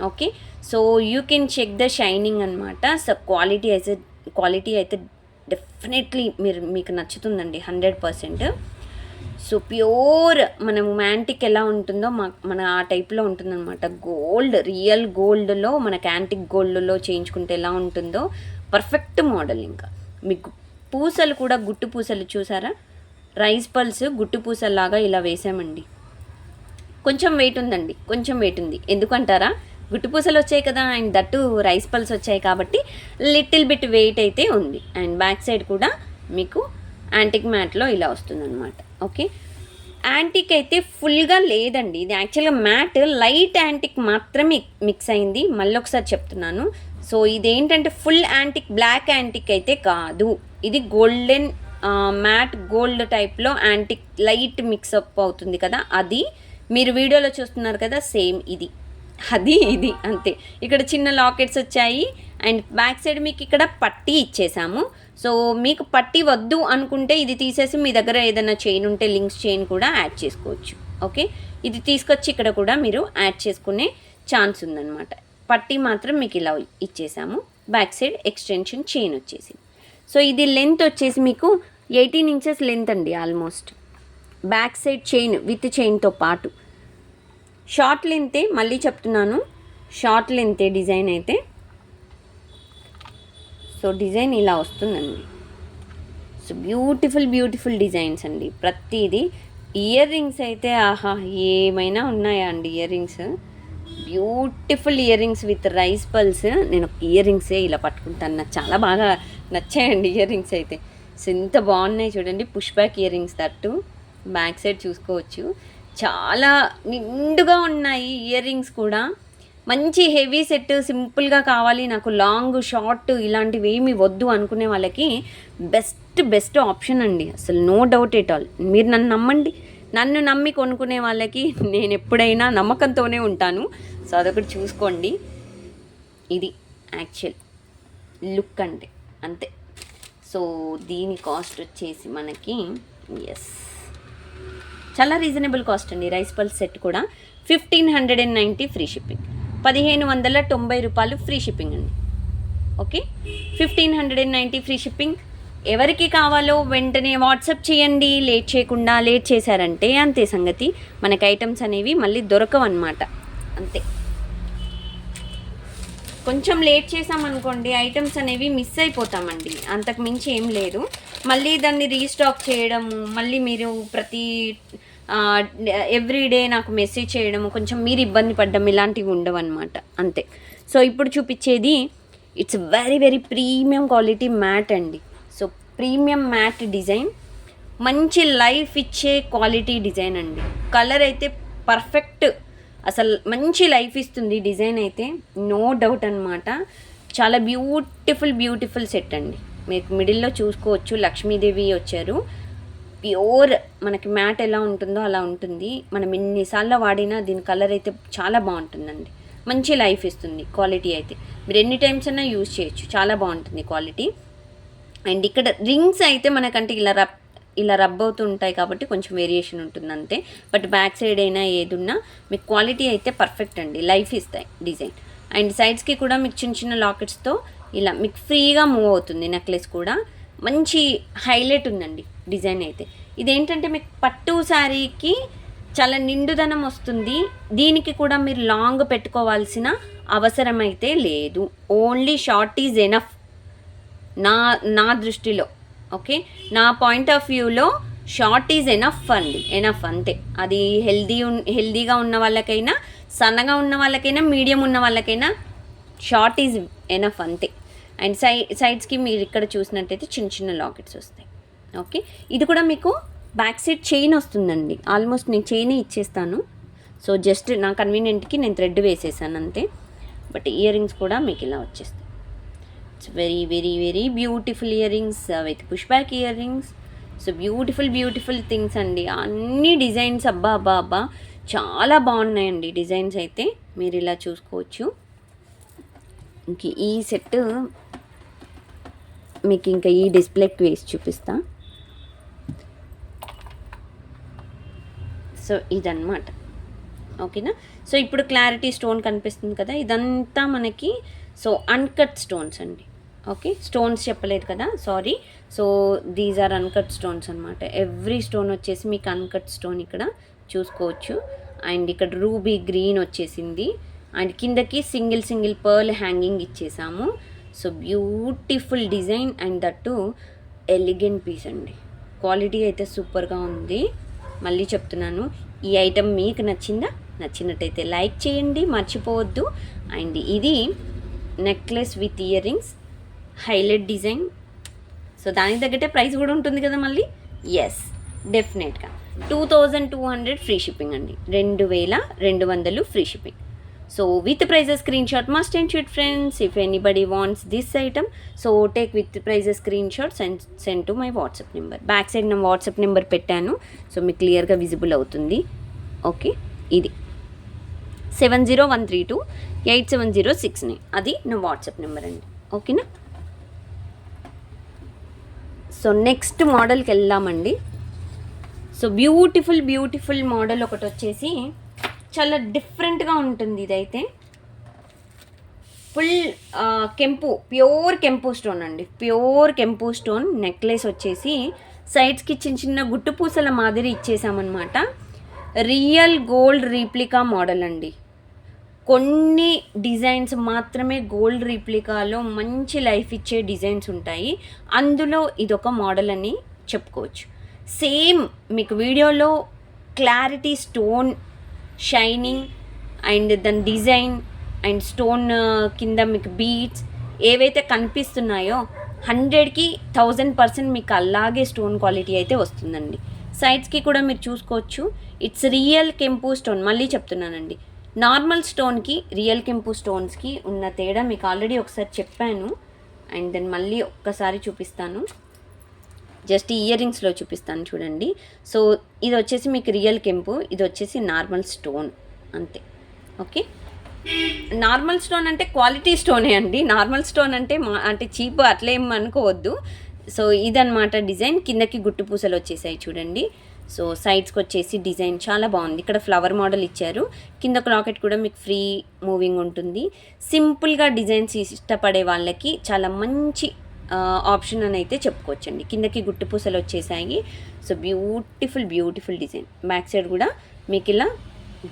Okay, so you can check the shining అనమాట. సో క్వాలిటీ అయితే డెఫినెట్లీ మీకు నచ్చుతుందండి 100%. సో ప్యూర్ మనం యాంటిక్ ఎలా ఉంటుందో మన ఆ టైప్లో ఉంటుందన్నమాట. గోల్డ్, రియల్ గోల్డ్లో మనకి యాంటిక్ గోల్డ్లో చేయించుకుంటే ఎలా ఉంటుందో పర్ఫెక్ట్ మోడల్. ఇంకా మీకు పూసలు కూడా గుట్టు పూసలు చూసారా, రైస్ పల్స్ గుట్టు పూసల్లాగా ఇలా వేసామండి. కొంచెం వెయిట్ ఉందండి, కొంచెం వెయిట్ ఉంది. ఎందుకంటారా, గుట్టు పూసలు వచ్చాయి కదా, అండ్ దట్టు రైస్ పల్స్ వచ్చాయి కాబట్టి లిటిల్ బిట్ వెయిట్ అయితే ఉంది. అండ్ బ్యాక్ సైడ్ కూడా మీకు యాంటిక్ మ్యాట్లో ఇలా వస్తుందన్నమాట. ఓకే, యాంటిక్ అయితే ఫుల్గా లేదండి, ఇది యాక్చువల్గా మ్యాట్ లైట్ యాంటిక్ మాత్రమే మిక్స్ అయింది. మళ్ళీ ఒకసారి చెప్తున్నాను. సో ఇదేంటంటే ఫుల్ యాంటిక్, బ్లాక్ యాంటిక్ అయితే కాదు, ఇది గోల్డెన్ మ్యాట్ గోల్డ్ టైప్లో యాంటిక్ లైట్ మిక్సప్ అవుతుంది కదా, అది మీరు వీడియోలో చూస్తున్నారు కదా, సేమ్ ఇది అంతే. ఇక్కడ చిన్న లాకెట్స్ వచ్చాయి. అండ్ బ్యాక్ సైడ్ మీకు ఇక్కడ పట్టీ ఇచ్చేసాము. సో మీకు పట్టీ వద్దు అనుకుంటే ఇది తీసేసి మీ దగ్గర ఏదైనా చైన్ ఉంటే లింక్స్ చైన్ కూడా యాడ్ చేసుకోవచ్చు. ఓకే, ఇది తీసుకొచ్చి ఇక్కడ కూడా మీరు యాడ్ చేసుకునే ఛాన్స్ ఉందన్నమాట. పట్టీ మాత్రం మీకు ఇలా ఇచ్చేసాము. బ్యాక్ సైడ్ ఎక్స్టెన్షన్ చైన్ వచ్చేసి, సో ఇది లెంత్ వచ్చేసి మీకు 18 ఇంచెస్ లెంత్ అండి almost. Back side chain with చైన్తో పాటు షార్ట్ లెంతే, మళ్ళీ చెప్తున్నాను షార్ట్ లెంతే డిజైన్ అయితే. సో డిజైన్ ఇలా వస్తుందండి. సో బ్యూటిఫుల్ డిజైన్స్ అండి ప్రతిదీ. ఇయర్ రింగ్స్ అయితే ఆహా ఏమైనా ఉన్నాయా అండి ear rings, beautiful ear rings with rice pearls. నేను ఇయర్ రింగ్సే ఇలా పట్టుకుంటాను, నాకు చాలా బాగా నచ్చాయండి ఇయర్ రింగ్స్ అయితే. సో ఇంత బాగున్నాయి చూడండి, పుష్ బ్యాక్ ఇయర్ రింగ్స్. తట్టు బ్యాక్ సైడ్ చూసుకోవచ్చు, చాలా నిండుగా ఉన్నాయి ఇయర్ రింగ్స్ కూడా. మంచి హెవీ సెట్, సింపుల్గా కావాలి నాకు, లాంగ్ షార్ట్ ఇలాంటివి ఏమి వద్దు అనుకునే వాళ్ళకి బెస్ట్ ఆప్షన్ అండి, అసలు నో డౌట్ ఎట్ ఆల్. మీరు నన్ను నమ్మండి, నన్ను నమ్మి కొనుక్కునే వాళ్ళకి నేను ఎప్పుడైనా నమ్మకంతోనే ఉంటాను. సో అదొకటి చూసుకోండి. ఇది యాక్చువల్ లుక్ అంటే అంతే. సో దీని కాస్ట్ వచ్చేసి మనకి చాలా రీజనబుల్ కాస్ట్ అండి. రైస్ పల్స్ సెట్ కూడా 1590 ఫ్రీ షిప్పింగ్, 1590 రూపాయలు ఫ్రీ షిప్పింగ్ అండి. Okay, 1590 free shipping. ఎవరికి కావాలో వెంటనే వాట్సాప్ చేయండి, లేట్ చేయకుండా. లేట్ చేశారంటే అంతే సంగతి, మనకి ఐటమ్స్ అనేవి మళ్ళీ దొరకవన్నమాట, అంతే. కొంచెం లేట్ చేసామనుకోండి ఐటమ్స్ అనేవి మిస్ అయిపోతామండి, అంతకు మించి ఏం లేదు. మళ్ళీ దాన్ని రీస్టాక్ చేయడము, మళ్ళీ మీరు ప్రతి ఎవ్రీడే నాకు మెసేజ్ చేయడము, కొంచెం మీరు ఇబ్బంది పడ్డం ఇలాంటివి ఉండవు అనమాట, అంతే. సో ఇప్పుడు చూపించేది it's very premium quality matte అండి. సో ప్రీమియం మ్యాట్ డిజైన్, మంచి లైఫ్ ఇచ్చే క్వాలిటీ డిజైన్ అండి. కలర్ అయితే పర్ఫెక్ట్, అసలు మంచి లైఫ్ ఇస్తుంది డిజైన్ అయితే, నో డౌట్ అనమాట. చాలా బ్యూటిఫుల్ సెట్ అండి. మీకు మిడిల్లో చూసుకోవచ్చు లక్ష్మీదేవి వచ్చారు. ప్యూర్ మనకి మ్యాట్ ఎలా ఉంటుందో అలా ఉంటుంది. మనం ఎన్నిసార్లు వాడినా దీని కలర్ అయితే చాలా బాగుంటుందండి, మంచి లైఫ్ ఇస్తుంది. క్వాలిటీ అయితే మీరు ఎన్ని టైమ్స్ అయినా యూజ్ చేయొచ్చు, చాలా బాగుంటుంది క్వాలిటీ. అండ్ ఇక్కడ రింగ్స్ అయితే మనకంటే ఇలా రబ్ అవుతూ ఉంటాయి కాబట్టి కొంచెం వేరియేషన్ ఉంటుంది అంతే. బట్ బ్యాక్ సైడ్ అయినా ఏదున్నా మీకు క్వాలిటీ అయితే పర్ఫెక్ట్ అండి, లైఫ్ ఇస్తాయి డిజైన్. అండ్ సైడ్స్కి కూడా మీకు చిన్న లాకెట్స్తో ఇలా మీకు ఫ్రీగా మూవ్ అవుతుంది. నెక్లెస్ కూడా మంచి హైలైట్ ఉందండి డిజైన్ అయితే. ఇదేంటంటే మీకు పట్టు శారీకి చాలా నిండుదనం వస్తుంది. దీనికి కూడా మీరు లాంగ్ పెట్టుకోవాల్సిన అవసరం అయితే లేదు, ఓన్లీ షార్ట్ ఈజ్ ఎనఫ్ నా దృష్టిలో. ఓకే, నా పాయింట్ ఆఫ్ వ్యూలో షార్ట్ ఈజ్ ఎనఫ్ అంతే. అది హెల్దీగా ఉన్న వాళ్ళకైనా, సన్నగా ఉన్న వాళ్ళకైనా, మీడియం ఉన్న వాళ్ళకైనా షార్ట్ ఈజ్ ఎనఫ్ అంతే. అండ్ సైడ్స్కి మీరు ఇక్కడ చూసినట్టయితే చిన్న లాకెట్స్ వస్తాయి. ఓకే, ఇది కూడా మీకు బ్యాక్ సైడ్ చైన్ వస్తుందండి. ఆల్మోస్ట్ నేను చైనే ఇచ్చేస్తాను. సో జస్ట్ నా కన్వీనియంట్కి నేను థ్రెడ్ వేసేసాను అంతే. బట్ ఇయర్ రింగ్స్ కూడా మీకు ఇలా వచ్చేస్తాయి. It's very beautiful ear rings with push back ear rings. So beautiful things అండి. అన్ని డిజైన్స్ అబ్బా అబ్బా అబ్బా చాలా బాగున్నాయండి డిజైన్స్ అయితే. మీరు ఇలా చూసుకోవచ్చు. ఇంక ఈ సెట్ మీకు ఇంకా ఈ డిస్ప్లేకి వేసి చూపిస్తా. సో ఇదన్నమాట. ఓకేనా. సో ఇప్పుడు క్లారిటీ స్టోన్ కనిపిస్తుంది కదా, ఇదంతా మనకి సో అన్కట్ స్టోన్స్ అండి. ఓకే, స్టోన్స్ చెప్పలేదు కదా, sorry. So these are uncut stones అనమాట. ఎవ్రీ స్టోన్ వచ్చేసి మీకు అన్కట్ స్టోన్ ఇక్కడ చూసుకోవచ్చు. అండ్ ఇక్కడ రూబీ గ్రీన్ వచ్చేసింది. అండ్ కిందకి సింగిల్ పర్ల్ హ్యాంగింగ్ ఇచ్చేసాము. So beautiful design and that too elegant piece అండి. క్వాలిటీ అయితే సూపర్గా ఉంది. మళ్ళీ చెప్తున్నాను, ఈ ఐటెం మీకు నచ్చినట్టయితే లైక్ చేయండి, మర్చిపోవద్దు. అండ్ ఇది necklace with ear rings highlight design. So దానికి తగ్గట్టే ప్రైస్ కూడా ఉంటుంది కదా మళ్ళీ. ఎస్, డెఫినెట్గా 2200 ఫ్రీ షిప్పింగ్ అండి. 2200 free shipping. So with prices screenshot must and shoot friends. If anybody wants this item, so take with prices screenshot send to my WhatsApp number. Back side నా వాట్సాప్ నెంబర్ పెట్టాను, సో మీకు క్లియర్గా విజిబుల్ అవుతుంది. ఓకే, ఇది 7013287069 అది నా వాట్సాప్ నెంబర్ అండి. ఓకేనా. సో నెక్స్ట్ మోడల్కి వెళ్దామండి. సో బ్యూటిఫుల్ మోడల్ ఒకటి వచ్చేసి చాలా డిఫరెంట్గా ఉంటుంది. ఇదైతే ఫుల్ ప్యూర్ కెంపు స్టోన్ అండి. ప్యూర్ కెంపు స్టోన్ నెక్లెస్ వచ్చేసి సైడ్స్కి చిన్న గుట్టు పూసల మాదిరి ఇచ్చేసామన్నమాట. రియల్ గోల్డ్ రీప్లికా మోడల్ అండి. కొన్ని డిజైన్స్ మాత్రమే గోల్డ్ రీప్లికాలో మంచి లైఫ్ ఇచ్చే డిజైన్స్ ఉంటాయి. అందులో ఇదొక మోడల్ అని చెప్పుకోవచ్చు. సేమ్ మీకు వీడియోలో క్లారిటీ స్టోన్ షైనింగ్ అండ్ దాని డిజైన్ అండ్ స్టోన్ కింద మీకు బీడ్స్ ఏవైతే కనిపిస్తున్నాయో 100కి 1000% మీకు అలాగే స్టోన్ క్వాలిటీ అయితే వస్తుందండి. సైడ్స్కి కూడా మీరు చూసుకోవచ్చు. ఇట్స్ రియల్ కెంపు స్టోన్. మళ్ళీ చెప్తున్నానండి, నార్మల్ స్టోన్కి రియల్ కెంపు స్టోన్స్కి ఉన్న తేడా మీకు ఆల్రెడీ ఒకసారి చెప్పాను. అండ్ దెన్ మళ్ళీ ఒక్కసారి చూపిస్తాను. జస్ట్ ఇయర్ రింగ్స్లో చూపిస్తాను చూడండి. సో ఇది వచ్చేసి మీకు రియల్ కెంపు, ఇది వచ్చేసి నార్మల్ స్టోన్ అంతే. ఓకే, నార్మల్ స్టోన్ అంటే క్వాలిటీ స్టోనే అండి. నార్మల్ స్టోన్ అంటే అంటే చీప్ అట్లా ఏం అనుకోవద్దు. సో ఇదన్నమాట డిజైన్. కిందకి గుట్టు పూసలు వచ్చేసాయి చూడండి. సో సైడ్స్కి వచ్చేసి డిజైన్ చాలా బాగుంది. ఇక్కడ ఫ్లవర్ మోడల్ ఇచ్చారు. కింద లాకెట్ కూడా మీకు ఫ్రీ మూవింగ్ ఉంటుంది. సింపుల్గా డిజైన్స్ ఇష్టపడే వాళ్ళకి చాలా మంచి ఆప్షన్ అని అయితే చెప్పుకోవచ్చండి. కిందకి గుట్టు పూసలు వచ్చేసాయి. So beautiful design. Back side కూడా మీకు ఇలా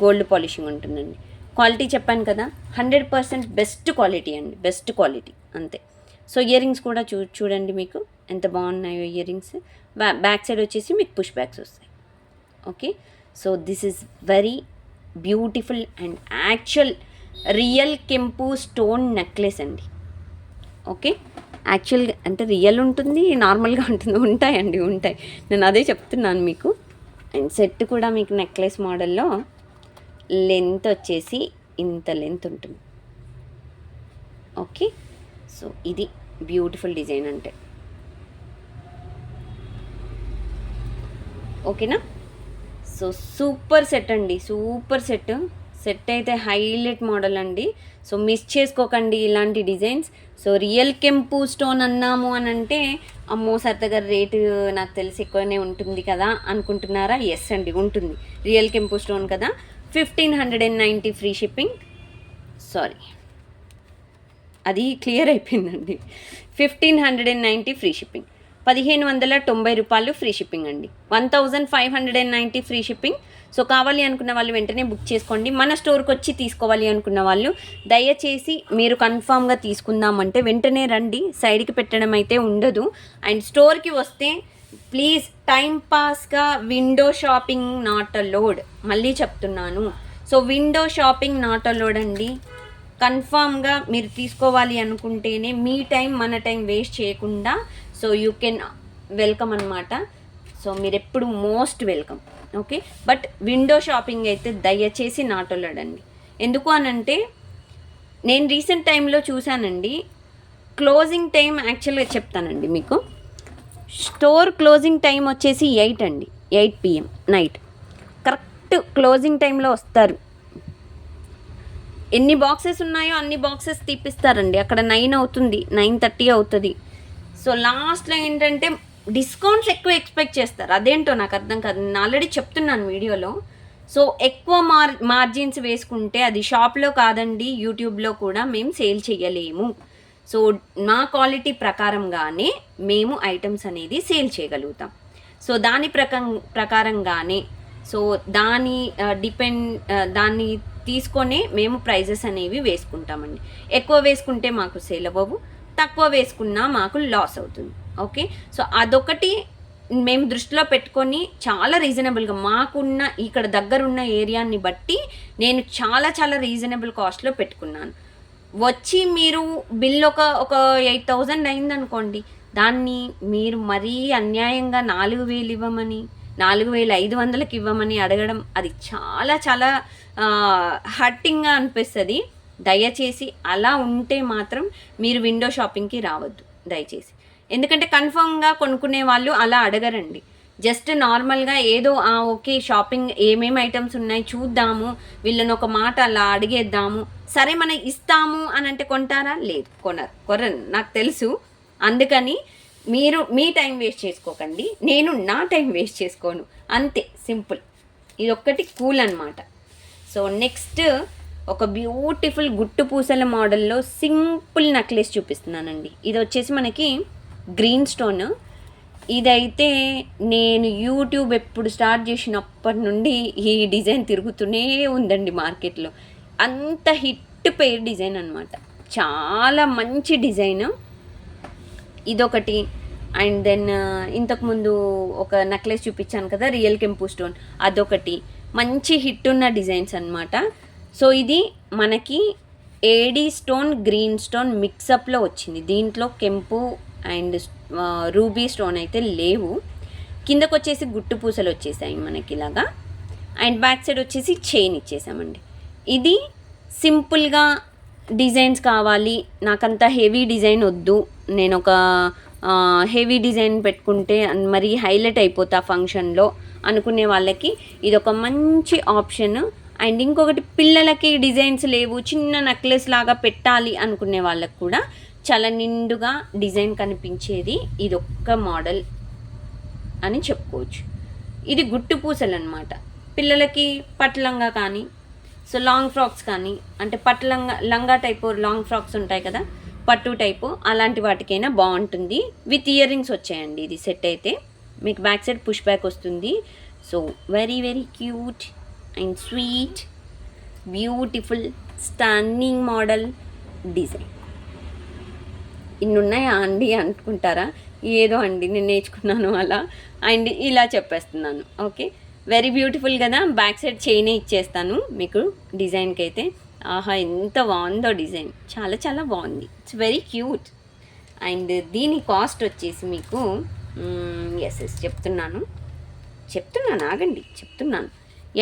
గోల్డ్ పాలిషింగ్ ఉంటుందండి. క్వాలిటీ చెప్పాను కదా, 100% బెస్ట్ క్వాలిటీ అండి. బెస్ట్ క్వాలిటీ అంతే. సో ఇయర్ రింగ్స్ కూడా చూడండి మీకు ఎంత బాగున్నాయో ఇయర్ రింగ్స్. బ్యాక్ సైడ్ వచ్చేసి మీకు పుష్ బ్యాక్స్ వస్తాయి. Okay, so this is very beautiful and actual real కెంపు స్టోన్ నెక్లెస్ అండి. ఓకే, యాక్చువల్గా అంటే రియల్ ఉంటుంది, నార్మల్గా ఉంటుంది, ఉంటాయండి. నేను అదే చెప్తున్నాను మీకు. అండ్ సెట్ కూడా మీకు నెక్లెస్ మోడల్లో లెంత్ వచ్చేసి ఇంత లెంత్ ఉంటుంది. ఓకే, సో ఇది బ్యూటిఫుల్ డిజైన్ అంటే. ఓకేనా. సో సూపర్ సెట్ అండి, సూపర్ సెట్ అయితే హైలైట్ మోడల్ అండి. సో మిస్ చేసుకోకండి ఇలాంటి డిజైన్స్. సో రియల్ కెంపు స్టోన్ అన్నాము అని అంటే అమ్మో సరదాగా రేటు నాకు తెలిసి ఎక్కువనే ఉంటుంది కదా అనుకుంటున్నారా? ఎస్ అండి, ఉంటుంది. రియల్ కెంపు స్టోన్ కదా. 1590 ఫ్రీ షిప్పింగ్. సారీ, అది క్లియర్ అయిపోయిందండి. 1590 ఫ్రీ షిప్పింగ్. 1590 రూపాయలు ఫ్రీ షిప్పింగ్ అండి. 1590 ఫ్రీ షిప్పింగ్. సో కావాలి అనుకున్న వాళ్ళు వెంటనే బుక్ చేసుకోండి. మన స్టోర్కి వచ్చి తీసుకోవాలి అనుకున్న వాళ్ళు దయచేసి మీరు కన్ఫామ్గా తీసుకుందామంటే వెంటనే రండి. సైడ్కి పెట్టడం అయితే ఉండదు. అండ్ స్టోర్కి వస్తే ప్లీజ్ టైం పాస్గా విండో షాపింగ్ నాట్ అలౌడ్. మళ్ళీ చెప్తున్నాను. So window shopping not allowed అండి. కన్ఫామ్గా మీరు తీసుకోవాలి అనుకుంటేనే మీ టైం మన టైం వేస్ట్ చేయకుండా సో యూ కెన్ వెల్కమ్ అనమాట. సో మీరు ఎప్పుడు most welcome. Okay, but window shopping అయితే దయచేసి నాట్ అలౌడ్ అండి. ఎందుకు అనంటే నేను రీసెంట్ టైంలో చూశానండి. క్లోజింగ్ టైం యాక్చువల్గా చెప్తానండి మీకు. స్టోర్ క్లోజింగ్ టైం వచ్చేసి 8 అండి, 8 PM నైట్. కరెక్ట్ క్లోజింగ్ టైంలో వస్తారు. ఎన్ని బాక్సెస్ ఉన్నాయో అన్ని బాక్సెస్ తీపిస్తారండి. అక్కడ 9 అవుతుంది, 9:30 అవుతుంది. సో లాస్ట్లో ఏంటంటే డిస్కౌంట్స్ ఎక్కువ ఎక్స్పెక్ట్ చేస్తారు. అదేంటో నాకు అర్థం కాదు. నేను ఆల్రెడీ చెప్తున్నాను వీడియోలో. సో ఎక్కువ మార్జిన్స్ వేసుకుంటే అది షాప్లో కాదండి, యూట్యూబ్లో కూడా మేము సేల్ చేయలేము. సో మా క్వాలిటీ ప్రకారంగానే మేము ఐటమ్స్ అనేది సేల్ చేయగలుగుతాం. సో దాని ప్రకారంగానే సో దాన్ని తీసుకొనే మేము ప్రైజెస్ అనేవి వేసుకుంటామండి. ఎక్కువ వేసుకుంటే మాకు సేల్ అవ్వవు, తక్కువ వేసుకున్నా మాకు లాస్ అవుతుంది. ఓకే, సో అదొకటి మేము దృష్టిలో పెట్టుకొని చాలా రీజనబుల్గా మాకున్న ఇక్కడ దగ్గరున్న ఏరియాని బట్టి నేను చాలా చాలా రీజనబుల్ కాస్ట్లో పెట్టుకున్నాను. వచ్చి మీరు బిల్ ఒక 8,000 అయిందనుకోండి, దాన్ని మీరు మరీ అన్యాయంగా 4,000 ఇవ్వమని, 4,500కి ఇవ్వమని అడగడం అది చాలా చాలా హర్టింగ్గా అనిపిస్తుంది. దయచేసి అలా ఉంటే మాత్రం మీరు విండో షాపింగ్కి రావద్దు దయచేసి. ఎందుకంటే కన్ఫర్మ్గా కొనుక్కునే వాళ్ళు అలా అడగరండి. జస్ట్ నార్మల్గా ఏదో ఓకే షాపింగ్ ఏమేమి ఐటమ్స్ ఉన్నాయి చూద్దాము, వీళ్ళని ఒక మాట అలా అడిగేద్దాము, సరే మనం ఇస్తాము అని అంటే కొంటారా? లేదు, కొనరు నాకు తెలుసు. అందుకని మీరు మీ టైం వేస్ట్ చేసుకోకండి, నేను నా టైం వేస్ట్ చేసుకోను, అంతే సింపుల్. ఇది ఒక్కటి కూల్ అనమాట. సో నెక్స్ట్ ఒక బ్యూటిఫుల్ గుట్టు పూసల మోడల్లో సింపుల్ నెక్లెస్ చూపిస్తున్నానండి. ఇది వచ్చేసి మనకి గ్రీన్ స్టోన్. ఇదైతే నేను యూట్యూబ్ ఎప్పుడు స్టార్ట్ చేసినప్పటి నుండి ఈ డిజైన్ తిరుగుతూనే ఉందండి మార్కెట్లో. అంత హిట్ పేర్ డిజైన్ అనమాట, చాలా మంచి డిజైన్ ఇదొకటి. అండ్ దెన్ ఇంతకుముందు ఒక నెక్లెస్ చూపించాను కదా రియల్ కెంపు స్టోన్, అదొకటి మంచి హిట్ ఉన్న డిజైన్స్ అనమాట. సో ఇది మనకి ఏడీ స్టోన్ గ్రీన్ స్టోన్ మిక్సప్లో వచ్చింది. దీంట్లో కెంపు అండ్ రూబీ స్టోన్ అయితే లేవు. కిందకు వచ్చేసి గుట్టు పూసలు వచ్చేసాయి మనకి ఇలాగా. అండ్ బ్యాక్ సైడ్ వచ్చేసి చైన్ ఇచ్చేసామండి. ఇది సింపుల్గా డిజైన్స్ కావాలి, నాకంత హెవీ డిజైన్ వద్దు, నేను ఒక హెవీ డిజైన్ పెట్టుకుంటే మరీ హైలైట్ అయిపోతా ఫంక్షన్లో అనుకునే వాళ్ళకి ఇది ఒక మంచి ఆప్షన్. అండ్ ఇంకొకటి పిల్లలకి డిజైన్స్ లేవు, చిన్న నెక్లెస్ లాగా పెట్టాలి అనుకునే వాళ్ళకి కూడా చాలా నిండుగా డిజైన్ కనిపించేది ఇదొక్క మోడల్ అని చెప్పుకోవచ్చు. ఇది గుట్టు పూసలు అనమాట. పిల్లలకి పట్లంగా కానీ, సో లాంగ్ ఫ్రాక్స్ కానీ, అంటే లంగా టైపు లాంగ్ ఫ్రాక్స్ ఉంటాయి కదా, పట్టు టైపు, అలాంటి వాటికైనా బాగుంటుంది. విత్ ఇయర్ రింగ్స్ వచ్చాయండి. ఇది సెట్ అయితే మీకు బ్యాక్ సైడ్ పుష్ బ్యాక్ వస్తుంది. So very very cute and sweet beautiful stunning model design. ఇన్ని ఉన్నాయా అండి అనుకుంటారా? ఏదో అండి నేను నేర్చుకున్నాను అలా, అండ్ ఇలా చెప్పేస్తున్నాను. ఓకే, వెరీ బ్యూటిఫుల్ కదా. బ్యాక్ సైడ్ చైనే ఇచ్చేస్తాను మీకు డిజైన్కి అయితే. ఆహా ఎంత బాగుందో డిజైన్, చాలా చాలా బాగుంది. It's very cute. అండ్ దీని కాస్ట్ వచ్చేసి మీకు ఎస్ చెప్తున్నాను ఆగండి చెప్తున్నాను.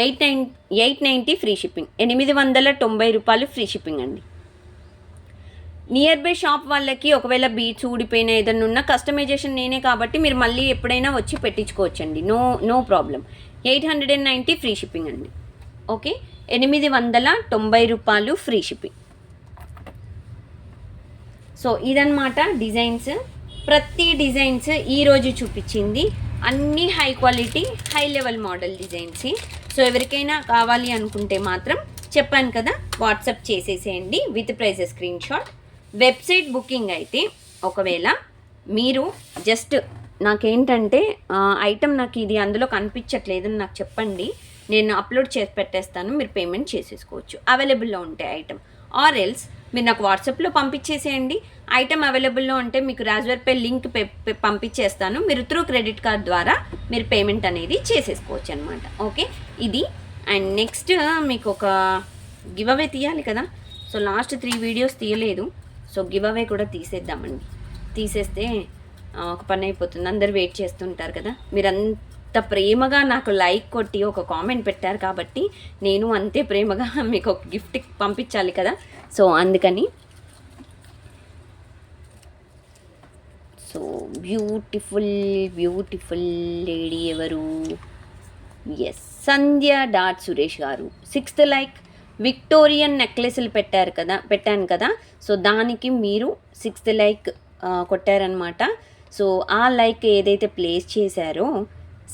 890 ఫ్రీ షిప్పింగ్, 890 రూపాయలు ఫ్రీ షిప్పింగ్ అండి. నియర్ బై షాప్ వాళ్ళకి ఒకవేళ బీట్స్ ఊడిపోయినా ఏదైనా ఉన్న కస్టమైజేషన్ నేనే కాబట్టి మీరు మళ్ళీ ఎప్పుడైనా వచ్చి పెట్టించుకోవచ్చండి, నో ప్రాబ్లం. 890 ఫ్రీ షిప్పింగ్ అండి. ఓకే, 890 రూపాయలు ఫ్రీ షిప్పింగ్. సో ఇదన్నమాట డిజైన్స్. ప్రతి డిజైన్స్ ఈరోజు చూపించింది అన్నీ high quality high level model designs. So ఎవరికైనా కావాలి అనుకుంటే మాత్రం చెప్పాను కదా, వాట్సాప్ చేసేసేయండి with prices screenshot. Website booking అయితే ఒకవేళ మీరు జస్ట్ నాకేంటంటే ఐటమ్ నాకు ఇది అందులో కనిపించట్లేదు నాకు చెప్పండి, నేను అప్లోడ్ చేసి పెట్టేస్తాను, మీరు పేమెంట్ చేసేసుకోవచ్చు అవైలబుల్లో ఉంటే ఐటమ్. ఆర్ ఎల్స్ మీరు నాకు వాట్సాప్లో పంపించేసేయండి. ఐటమ్ అవైలబుల్లో ఉంటే మీకు రాస్బెర్రీ పై లింక్ పంపించేస్తాను, మీరు త్రూ క్రెడిట్ కార్డ్ ద్వారా మీరు పేమెంట్ అనేది చేసేసుకోవచ్చు అనమాట. ఓకే, ఇది. అండ్ నెక్స్ట్ మీకు ఒక గివ్ అవే తీయాలి కదా, సో లాస్ట్ 3 వీడియోస్ తీయలేదు, సో గివ్ అవే కూడా తీసేద్దామండి. తీసేస్తే ఒక పని అయిపోతుంది. అందరు వెయిట్ చేస్తుంటారు కదా, మీరంత ప్రేమగా నాకు లైక్ కొట్టి ఒక కామెంట్ పెట్టారు కాబట్టి నేను అంతే ప్రేమగా మీకు ఒక గిఫ్ట్ పంపించాలి కదా, సో అందుకని. So so beautiful beautiful lady ఎవరు? ఎస్, సంధ్య డాట్ సురేష్ గారు. 6th like. విక్టోరియన్ నెక్లెస్లు పెట్టాను కదా, సో దానికి మీరు 6th లైక్ కొట్టారనమాట. సో ఆ లైక్ ఏదైతే ప్లేస్ చేశారో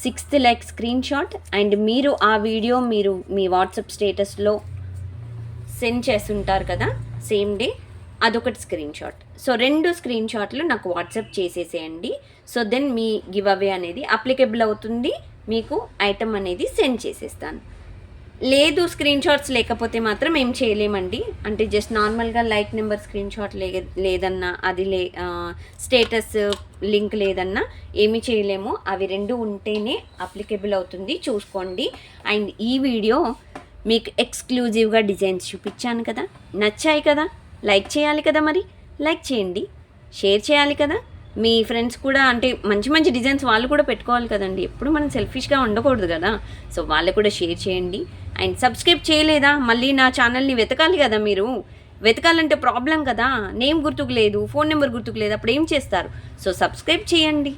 6th like screen shot and మీరు ఆ వీడియో మీరు మీ వాట్సాప్ స్టేటస్లో సెండ్ చేస్తుంటారు కదా సేమ్ డే, అదొకటి స్క్రీన్ షాట్. సో 2 స్క్రీన్ షాట్లు నాకు వాట్సాప్ చేసేసేయండి. సో దెన్ మీ గివ్ అవే అనేది అప్లికేబుల్ అవుతుంది, మీకు ఐటమ్ అనేది సెండ్ చేసేస్తాను. లేదు స్క్రీన్ షాట్స్ లేకపోతే మాత్రం ఏం చేయలేమండి. అంటే జస్ట్ నార్మల్గా లైక్ నెంబర్ స్క్రీన్ షాట్ లేదన్నా, అది స్టేటస్ లింక్ లేదన్నా ఏమీ చేయలేము. అవి 2 ఉంటేనే అప్లికేబుల్ అవుతుంది, చూసుకోండి. అండ్ ఈ వీడియో మీకు ఎక్స్క్లూజివ్గా డిజైన్స్ చూపించాను కదా, నచ్చాయి కదా, లైక్ చేయాలి కదా, మరి లైక్ చేయండి, షేర్ చేయాలి కదా. మీ ఫ్రెండ్స్ కూడా అంటే మంచి మంచి డిజైన్స్ వాళ్ళు కూడా పెట్టుకోవాలి కదండి, ఎప్పుడు మనం సెల్ఫిష్గా ఉండకూడదు కదా. సో వాళ్ళు కూడా షేర్ చేయండి. అండ్ సబ్స్క్రైబ్ చేయలేదా, మళ్ళీ నా ఛానల్ని వెతకాలి కదా. మీరు వెతకాలంటే ప్రాబ్లం కదా, నేమ్ గుర్తుకు లేదు, ఫోన్ నెంబర్ గుర్తుకు లేదు, అప్పుడు ఏం చేస్తారు? సో సబ్స్క్రైబ్ చేయండి,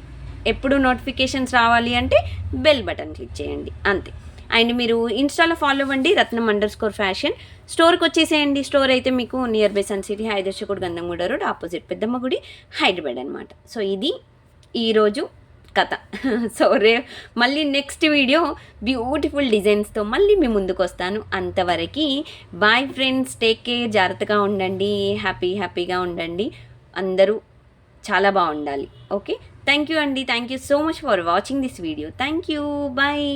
ఎప్పుడు నోటిఫికేషన్స్ రావాలి అంటే బెల్ బటన్ క్లిక్ చేయండి, అంతే. అండ్ మీరు ఇన్స్టాలో ఫాలో అవ్వండి, రత్నం_ఫ్యాషన్. స్టోర్కి వచ్చేసేయండి. స్టోర్ అయితే మీకు near by sun City, Hydershakote, Gandhamguda road, opposite Peddamma గుడి, హైదరాబాద్ అనమాట. సో ఇది ఈరోజు కథ. సో మళ్ళీ నెక్స్ట్ వీడియో బ్యూటిఫుల్ డిజైన్స్తో మళ్ళీ మీ ముందుకు వస్తాను. అంతవరకు బాయ్ ఫ్రెండ్స్, టేక్ కేర్, జాగ్రత్తగా ఉండండి, హ్యాపీగా ఉండండి, అందరూ చాలా బాగుండాలి. ఓకే, థ్యాంక్ యూ అండి, thank you so much for watching this video. Thank you, bye.